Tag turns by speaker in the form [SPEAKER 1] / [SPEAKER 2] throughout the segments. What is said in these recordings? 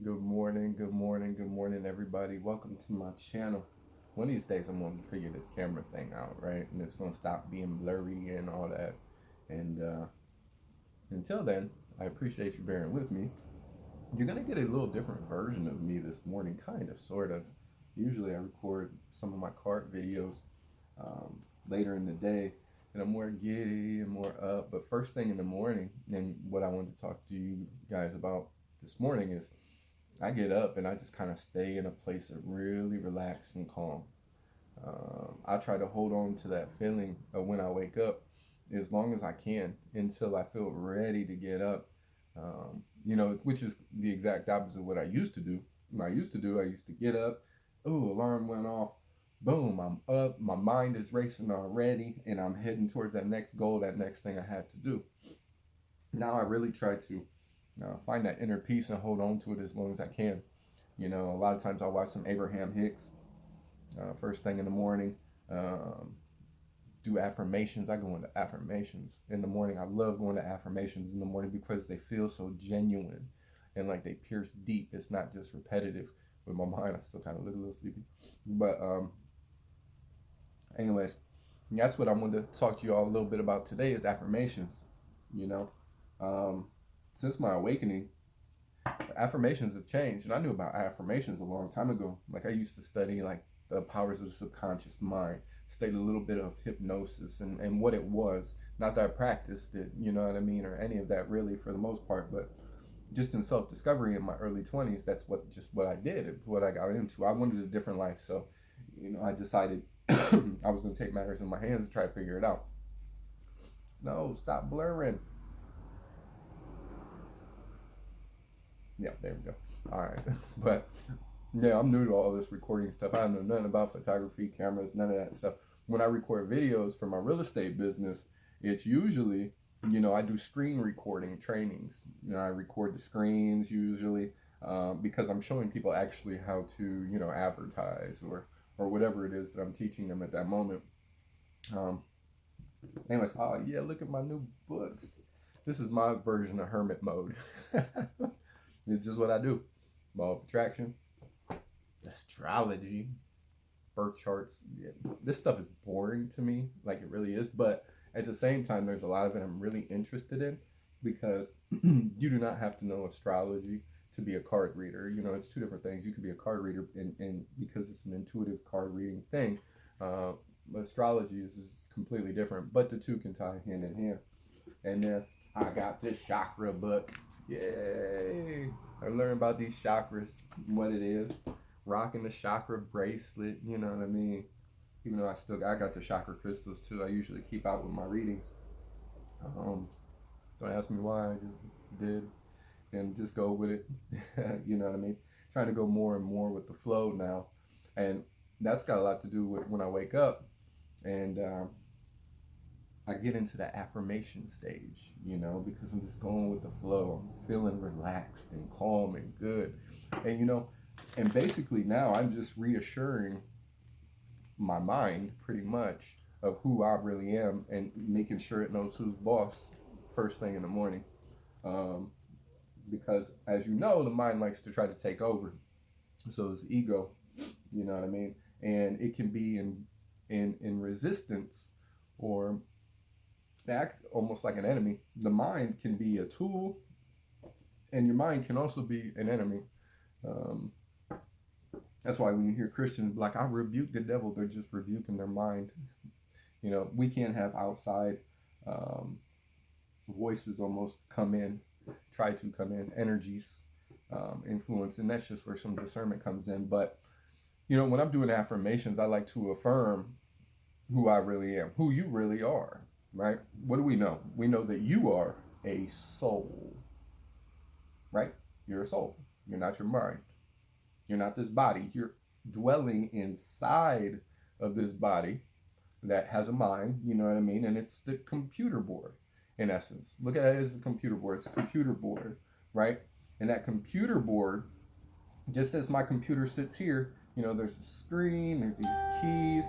[SPEAKER 1] Good morning, good morning, good morning, everybody. Welcome to my channel. One of these days, I'm going to figure this camera thing out, right? And it's going to stop being blurry and all that. And until then, I appreciate you bearing with me. You're going to get a little different version of me this morning, kind of, sort of. Usually, I record some of my cart videos um, later in the day, and I'm more giddy and more up. But first thing in the morning, and what I wanted to talk to you guys about this morning is I get up and I just kind of stay in a place of really relaxed and calm. I try to hold on to that feeling of when I wake up as long as I can until I feel ready to get up. Which is the exact opposite of what I used to do. What I used to get up, ooh, alarm went off, boom, I'm up, my mind is racing already, and I'm heading towards that next goal, that next thing I have to do. Now I really try to find that inner peace and hold on to it as long as I can. A lot of times I'll watch some Abraham Hicks first thing in the morning. Um, do affirmations. I go into affirmations in the morning. I love going to affirmations in the morning because they feel so genuine and like they pierce deep. It's not just repetitive. With my mind, I still kind of look a little sleepy. But anyways, that's what I wanted to talk to you all a little bit about today is affirmations. You know, um, since my awakening, affirmations have changed, and I knew about affirmations a long time ago. Like I used to study like the powers of the subconscious mind, studied a little bit of hypnosis and what it was. Not that I practiced it, you know what I mean, or any of that really for the most part, but just in self discovery in my early 20s, that's what I did, what I got into. I wanted a different life, so I decided I was going to take matters in my hands and try to figure it out. No, stop blurring. Yeah, there we go. All right, but yeah, I'm new to all this recording stuff. I don't know nothing about photography, cameras, none of that stuff. When I record videos for my real estate business, it's usually, I do screen recording trainings. I record the screens usually because I'm showing people actually how to, advertise or whatever it is that I'm teaching them at that moment. Um, anyways, oh yeah, look at my new books. This is my version of hermit mode. It's just what I do. Law of attraction, astrology, birth charts. Yeah, this stuff is boring to me, like it really is. But at the same time, there's a lot of it I'm really interested in because you do not have to know astrology to be a card reader. It's two different things. You could be a card reader, and because it's an intuitive card reading thing, uh, astrology is completely different. But the two can tie hand in hand. And then I got this chakra book. Yay! I learned about these chakras, what it is, rocking the chakra bracelet. You know what I mean? Even though I got the chakra crystals too. I usually keep out with my readings. Um, don't ask me why. I just did and just go with it. You know what I mean? Trying to go more and more with the flow now, and that's got a lot to do with when I wake up and I get into the affirmation stage, because I'm just going with the flow. I'm feeling relaxed and calm and good. And, and basically now I'm just reassuring my mind pretty much of who I really am and making sure it knows who's boss first thing in the morning. Um, because as you know, the mind likes to try to take over. So it's ego, you know what I mean? And it can be in resistance or act almost like an enemy. The mind can be a tool, and your mind can also be an enemy. Um, that's why when you hear Christians like, "I rebuke the devil," they're just rebuking their mind. We can't have outside um, voices almost come in, try to come in, energies, influence, and that's just where some discernment comes in. But when I'm doing affirmations, I like to affirm who I really am, who you really are, right? What do we know? We know that you are a soul, right? You're a soul. You're not your mind. You're not this body. You're dwelling inside of this body that has a mind, you know what I mean? And it's the computer board, in essence. Look at it as a computer board. It's a computer board, right? And that computer board, just as my computer sits here, there's a screen, there's these keys.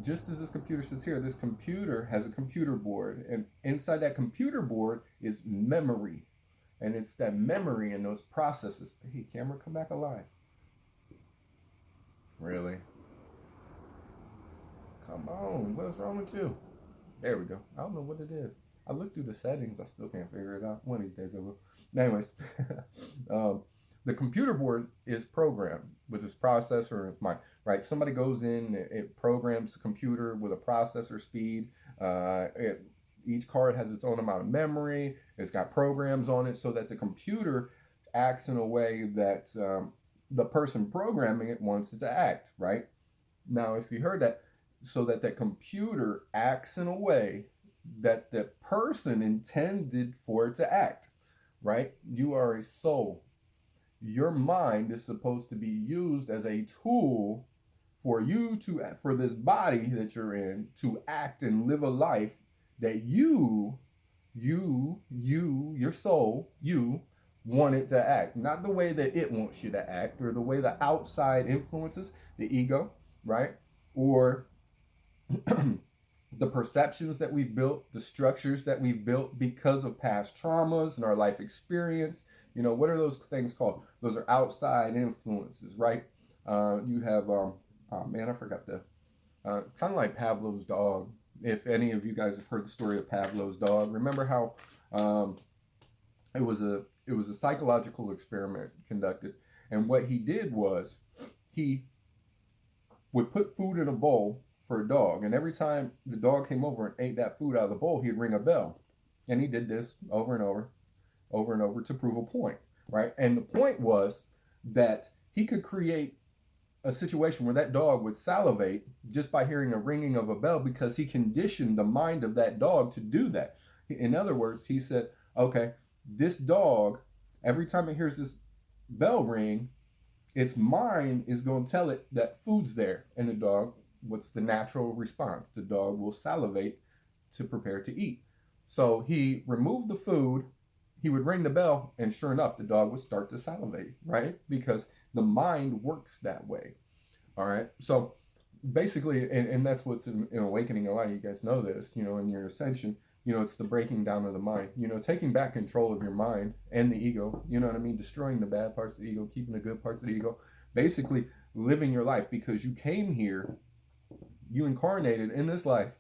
[SPEAKER 1] Just as this computer sits here, this computer has a computer board. And inside that computer board is memory. And it's that memory and those processes. Hey, camera, come back alive. Really? Come on. What's wrong with you? There we go. I don't know what it is. I looked through the settings. I still can't figure it out. One of these days I will. Anyways, um, the computer board is programmed with its processor and its mind. Right? Somebody goes in, it programs the computer with a processor speed. Each card has its own amount of memory. It's got programs on it so that the computer acts in a way that the person programming it wants it to act. Right? Now, if you heard that, so that the computer acts in a way that the person intended for it to act, right? You are a soul. Your mind is supposed to be used as a tool for you to, for this body that you're in, to act and live a life that your soul, you want it to act. Not the way that it wants you to act or the way the outside influences, the ego, right? Or the perceptions that we've built, the structures that we've built because of past traumas and our life experience. You know, what are those things called? Those are outside influences, right? You have, oh man, I forgot the, kind of like Pavlov's dog. If any of you guys have heard the story of Pavlov's dog, remember how it was a psychological experiment conducted, and what he did was he would put food in a bowl for a dog, and every time the dog came over and ate that food out of the bowl, he'd ring a bell. And he did this over and over to prove a point, right? And the point was that he could create a situation where that dog would salivate just by hearing a ringing of a bell because he conditioned the mind of that dog to do that. In other words, he said, okay, this dog, every time it hears this bell ring, its mind is going to tell it that food's there. And the dog, what's the natural response? The dog will salivate to prepare to eat. So he removed the food, he would ring the bell, and sure enough, the dog would start to salivate, right? Because the mind works that way. All right. So basically, and that's what's in awakening. A lot of you guys know this, you know, in your ascension, you know, it's the breaking down of the mind, you know, taking back control of your mind and the ego, you know what I mean? Destroying the bad parts of the ego, keeping the good parts of the ego, basically living your life because you came here, you incarnated in this life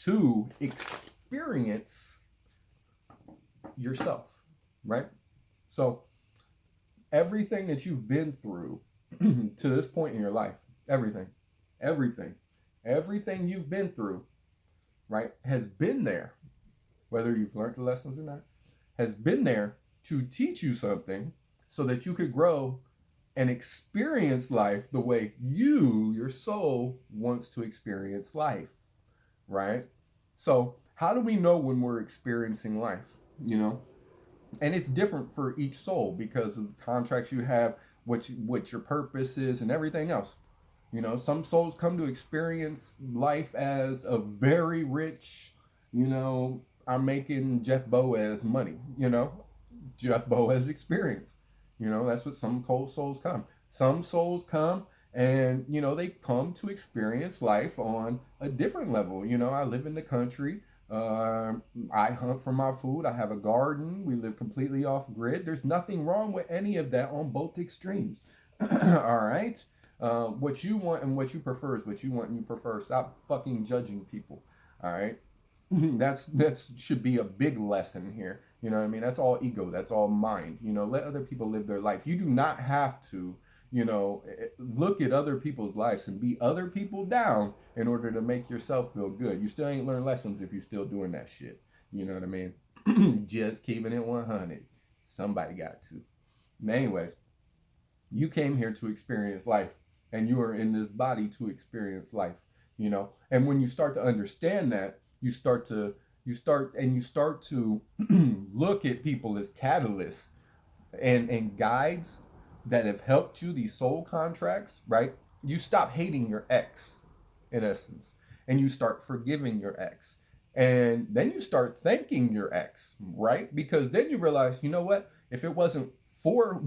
[SPEAKER 1] to experience yourself, right? So everything that you've been through to this point in your life, everything you've been through, right, has been there, whether you've learned the lessons or not, has been there to teach you something so that you could grow and experience life the way your soul, wants to experience life, right? So how do we know when we're experiencing life, you know? And it's different for each soul because of the contracts you have, what your purpose is, and everything else. You know, some souls come to experience life as a very rich, you know, I'm making Jeff Boaz money, you know, Jeff Boaz experience. You know, that's what some cold souls come. Some souls come and, you know, they come to experience life on a different level. You know, I live in the country. I hunt for my food. I have a garden. We live completely off grid. There's nothing wrong with any of that on both extremes. All right. What you want and what you prefer is what you want and you prefer. Stop fucking judging people. All right. That's should be a big lesson here. You know what I mean? That's all ego. That's all mind. You know, let other people live their life. You do not have to, you know, look at other people's lives and beat other people down in order to make yourself feel good. You still ain't learned lessons if you're still doing that shit. You know what I mean? Just keeping it 100. Somebody got to. Anyways, you came here to experience life, and you are in this body to experience life. You know, and when you start to understand that, you start to look at people as catalysts and guides that have helped you, these soul contracts, right? You stop hating your ex, in essence, and you start forgiving your ex. And then you start thanking your ex, right? Because then you realize, you know what? If it wasn't for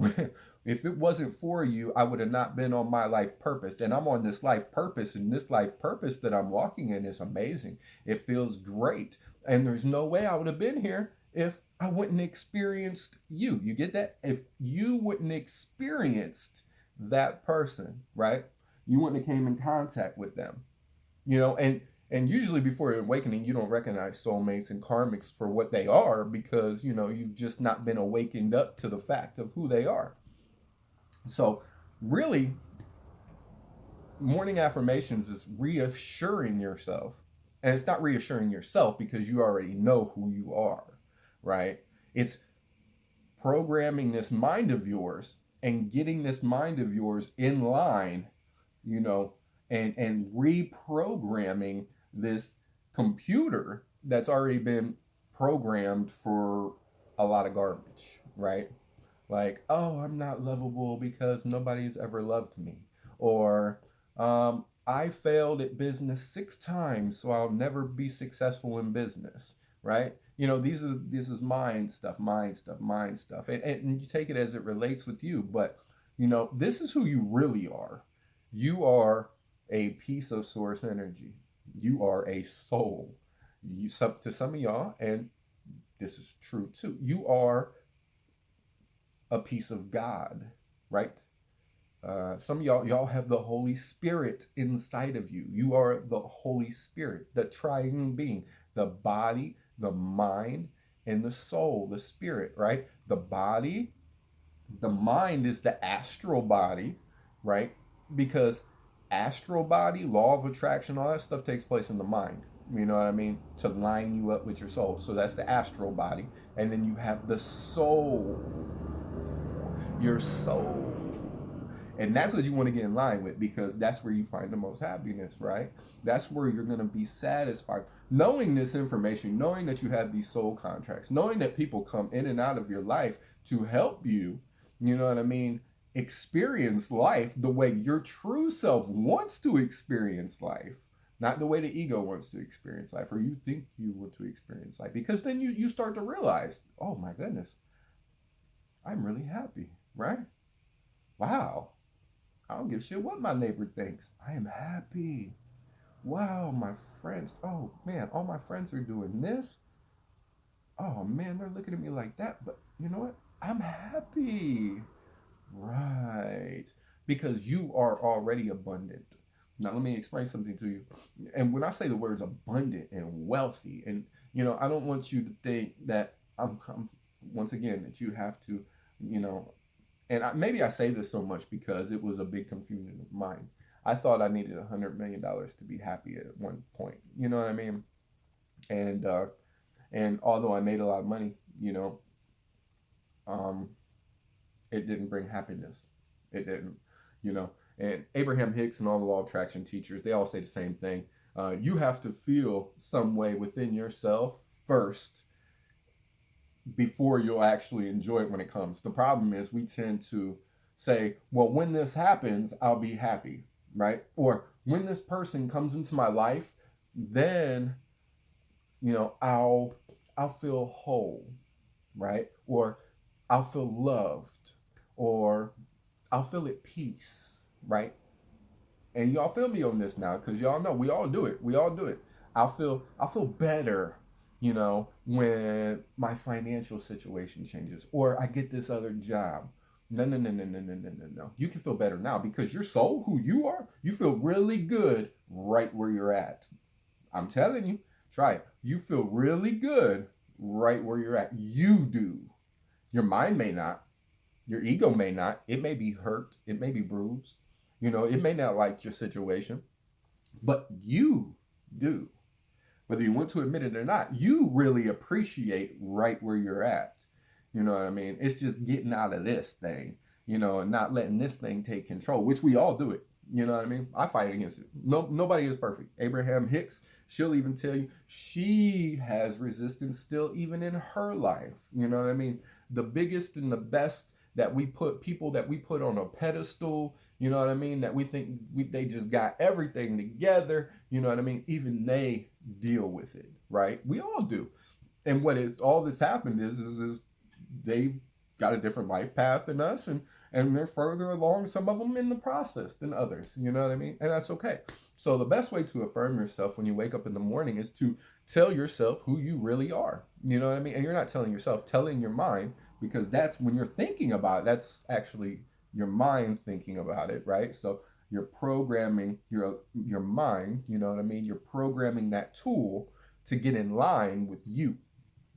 [SPEAKER 1] if it wasn't for you, I would have not been on my life purpose. And I'm on this life purpose, and this life purpose that I'm walking in is amazing. It feels great. And there's no way I would have been here if I wouldn't experienced you. You get that? If you wouldn't experienced that person, right? You wouldn't have came in contact with them. And usually before your awakening, you don't recognize soulmates and karmics for what they are because, you've just not been awakened up to the fact of who they are. So, really, morning affirmations is reassuring yourself. And it's not reassuring yourself because you already know who you are, right? It's programming this mind of yours and getting this mind of yours in line, you know, and reprogramming this computer that's already been programmed for a lot of garbage, right? Like, oh, I'm not lovable because nobody's ever loved me. Or, I failed at business 6 times, so I'll never be successful in business, right? This is mind stuff, mind stuff, mind stuff. And you take it as it relates with you, but this is who you really are. You are a piece of source energy. You are a soul. To some of y'all, and this is true too, you are a piece of God, right? Some of y'all have the Holy Spirit inside of you. You are the Holy Spirit, the triune being, the body, the mind, and the soul, the spirit, right? The body, the mind is the astral body, right? Because astral body, law of attraction, all that stuff takes place in the mind. You know what I mean? To line you up with your soul. So that's the astral body. And then you have the soul, your soul. And that's what you want to get in line with because that's where you find the most happiness, right? That's where you're going to be satisfied. Knowing this information, knowing that you have these soul contracts, knowing that people come in and out of your life to help you, you know what I mean, experience life the way your true self wants to experience life, not the way the ego wants to experience life or you think you want to experience life. Because then you start to realize, oh my goodness, I'm really happy, right? Wow, I don't give a shit what my neighbor thinks. I am happy. Wow, my friends. Oh man, all my friends are doing this. Oh man, they're looking at me like that. But you know what? I'm happy. Right. Because you are already abundant. Now, let me explain something to you. And when I say the words abundant and wealthy, and I don't want you to think that I'm once again, that you have to, you know, maybe I say this so much because it was a big confusion of mine. I thought I needed $100 million to be happy at one point. You know what I mean? And and although I made a lot of money, um, it didn't bring happiness. It didn't, you know. And Abraham Hicks and all the law of attraction teachers, they all say the same thing. You have to feel some way within yourself first before you'll actually enjoy it when it comes. The problem is we tend to say, well, when this happens, I'll be happy, right? Or when this person comes into my life, then I'll feel whole, right? Or I'll feel loved, or I'll feel at peace, right? And y'all feel me on this now because y'all know we all do it. We all do it. I'll feel better, when my financial situation changes or I get this other job. No, no, no, no, no, no, no, no, no. You can feel better now because your soul, who you are, you feel really good right where you're at. I'm telling you, try it. You feel really good right where you're at. You do. Your mind may not. Your ego may not. It may be hurt. It may be bruised. It may not like your situation, but you do. Whether you want to admit it or not, you really appreciate right where you're at. You know what I mean? It's just getting out of this thing, and not letting this thing take control, which we all do it. You know what I mean? I fight against it. No, nobody is perfect. Abraham Hicks, she'll even tell you she has resistance still, even in her life. You know what I mean? The biggest and the best people that we put on a pedestal, you know what I mean, that we think they just got everything together, you know what I mean, even they deal with it, right? We all do. And what is all that's happened is they've got a different life path than us, and they're further along, some of them, in the process than others. You know what I mean? And that's okay. So the best way to affirm yourself when you wake up in the morning is to Tell yourself who you really are. You know what I mean? And you're not telling yourself, telling your mind, because that's when you're thinking about it, that's actually your mind thinking about it, right? So you're programming your mind, you know what I mean? You're programming that tool to get in line with you.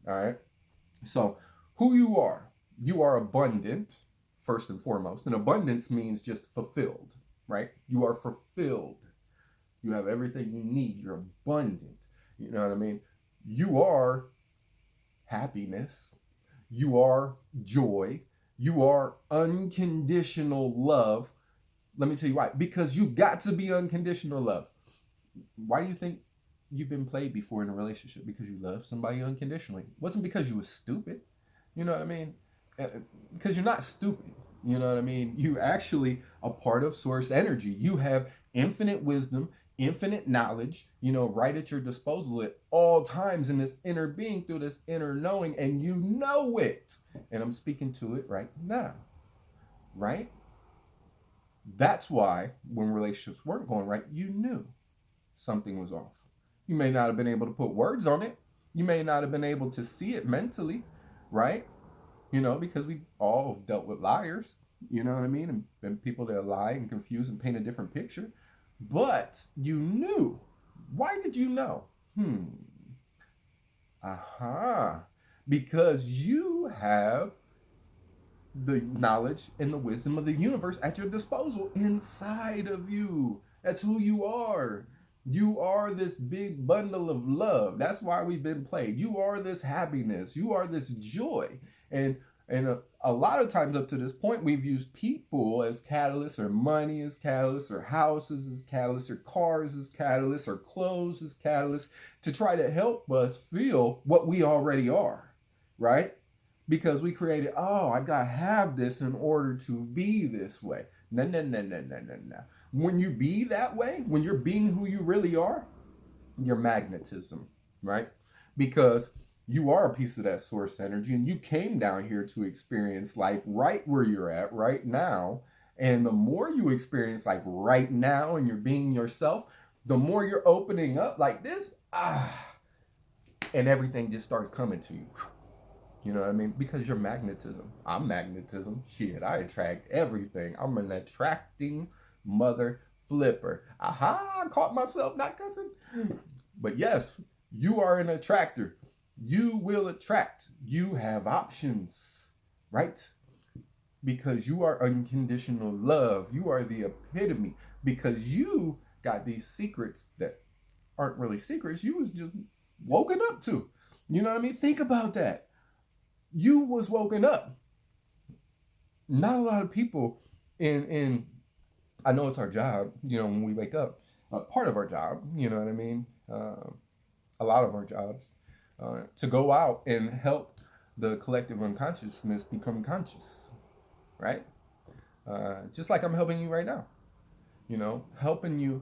[SPEAKER 1] All right. So who you are abundant, first and foremost. And abundance means just fulfilled, right? You are fulfilled. You have everything you need. You're abundant. You know what I mean? You are happiness. You are joy. You are unconditional love. Let me tell you why. Because you got to be unconditional love. Why do you think you've been played before in a relationship? Because you love somebody unconditionally. It wasn't because you were stupid. You know what I mean? Uh, Because you're not stupid. You know what I mean? You actually a part of source energy. You have infinite wisdom, infinite knowledge, right at your disposal at all times in this inner being through this inner knowing, and you know it. And I'm speaking to it right now, right? That's why when relationships weren't going right, you knew something was off. You may not have been able to put words on it. You may not have been able to see it mentally, right? Because we all dealt with liars, you know what I mean? And people that lie and confuse and paint a different picture. But you knew. Why did you know? Aha. Because you have the knowledge and the wisdom of the universe at your disposal inside of you. That's who you are. You are this big bundle of love. That's why we've been played. You are this happiness. You are this joy. And a lot of times up to this point, we've used people as catalysts, or money as catalysts, or houses as catalysts, or cars as catalysts, or clothes as catalysts to try to help us feel what we already are, right? Because we created, oh, I gotta have this in order to be this way. No, no, no, no, no, no, no. When you be that way, when you're being who you really are, your magnetism, right? Because you are a piece of that source energy, and you came down here to experience life right where you're at right now. And the more you experience life right now and you're being yourself, the more you're opening up like this, and everything just starts coming to you. You know what I mean? Because you're magnetism. I'm magnetism. Shit, I attract everything. I'm an attracting mother flipper. Aha, I caught myself not cussing. But yes, you are an attractor. You will attract. You have options, right? Because you are unconditional love. You are the epitome. Because you got these secrets that aren't really secrets. You was just woken up to. You know what I mean? Think about that. You was woken up. Not a lot of people in I know it's our job, when we wake up, part of our job, you know what I mean? A lot of our jobs, to go out and help the collective unconsciousness become conscious, right? Just like I'm helping you right now, helping you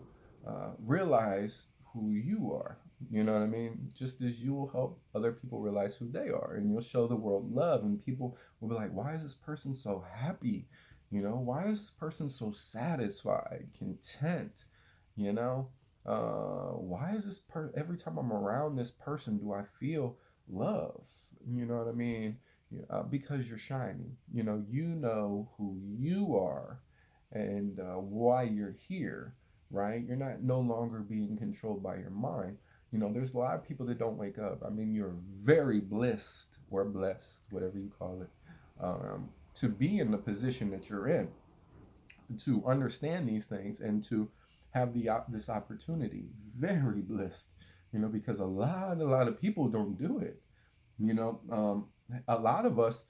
[SPEAKER 1] realize who you are. You know what I mean? Just as you will help other people realize who they are, and you'll show the world love, and people will be like, why is this person so happy? Why is this person so satisfied, content? You know, why is every time I'm around this person, do I feel love? You know what I mean? Because you're shining. You know who you are and why you're here, right? You're not no longer being controlled by your mind. There's a lot of people that don't wake up. I mean, you're very blessed, whatever you call it, to be in the position that you're in, to understand these things, and to have this opportunity. Very blessed, because a lot of people don't do it. A lot of us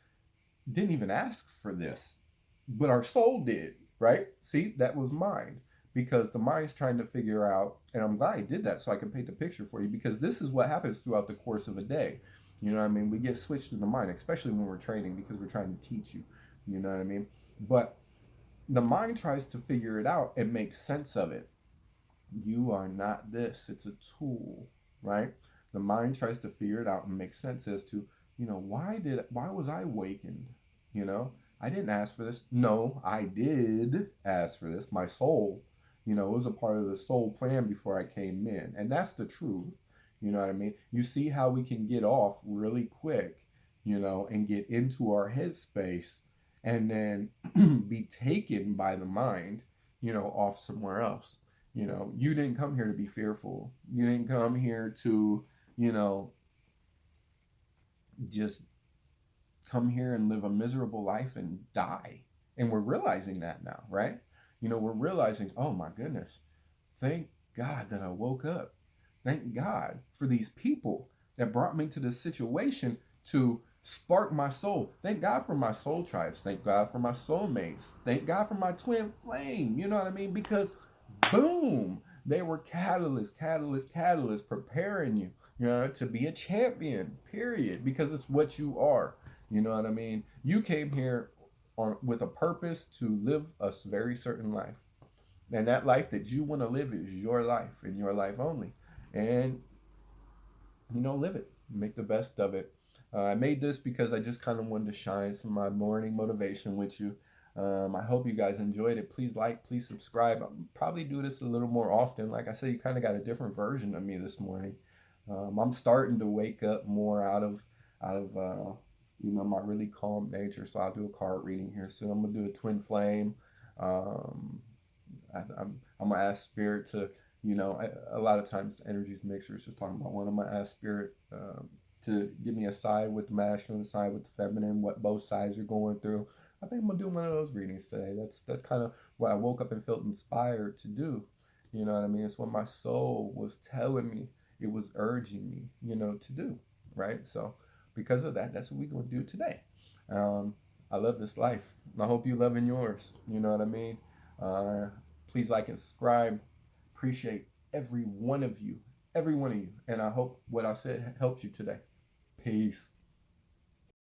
[SPEAKER 1] didn't even ask for this, but our soul did, right? See, that was mind, because the mind's trying to figure out, and I'm glad I did that so I can paint the picture for you, because this is what happens throughout the course of a day. You know what I mean? We get switched in the mind, especially when we're training, because we're trying to teach you. You know what I mean? But the mind tries to figure it out and make sense of it. You are not this. It's a tool, right? The mind tries to figure it out and make sense as to, why was I awakened? I didn't ask for this. No, I did ask for this. My soul, it was a part of the soul plan before I came in. And that's the truth. You know what I mean? You see how we can get off really quick, and get into our headspace and then be taken by the mind, off somewhere else. You didn't come here to be fearful. You didn't come here to, you know, just come here and live a miserable life and die. And we're realizing that now, right? We're realizing, oh my goodness, thank God that I woke up. Thank God for these people that brought me to this situation to spark my soul. Thank God for my soul tribes. Thank God for my soulmates. Thank God for my twin flame. You know what I mean? Because boom, they were catalyst, preparing you, to be a champion, period. Because it's what you are. You know what I mean? You came here with a purpose to live a very certain life. And that life that you want to live is your life and your life only. And, live it. Make the best of it. I made this because I just kind of wanted to shine some of my morning motivation with you. I hope you guys enjoyed it. Please like, please subscribe. I'll probably do this a little more often. Like I said, you kind of got a different version of me this morning. I'm starting to wake up more out of my really calm nature. So I'll do a card reading here soon. I'm gonna do a twin flame. Um, I'm gonna ask spirit to, a lot of times energies mixers just talking about one. I'm gonna ask spirit to give me a side with the masculine, a side with the feminine, what both sides are going through. I think I'm gonna do one of those readings today. That's kind of what I woke up and felt inspired to do. You know what I mean? It's what my soul was telling me. It was urging me, to do. Right. So because of that, that's what we're gonna do today. Um, I love this life. I hope you loving yours. You know what I mean? Uh, Please like and subscribe. Appreciate every one of you, and I hope what I said helped you today. Peace.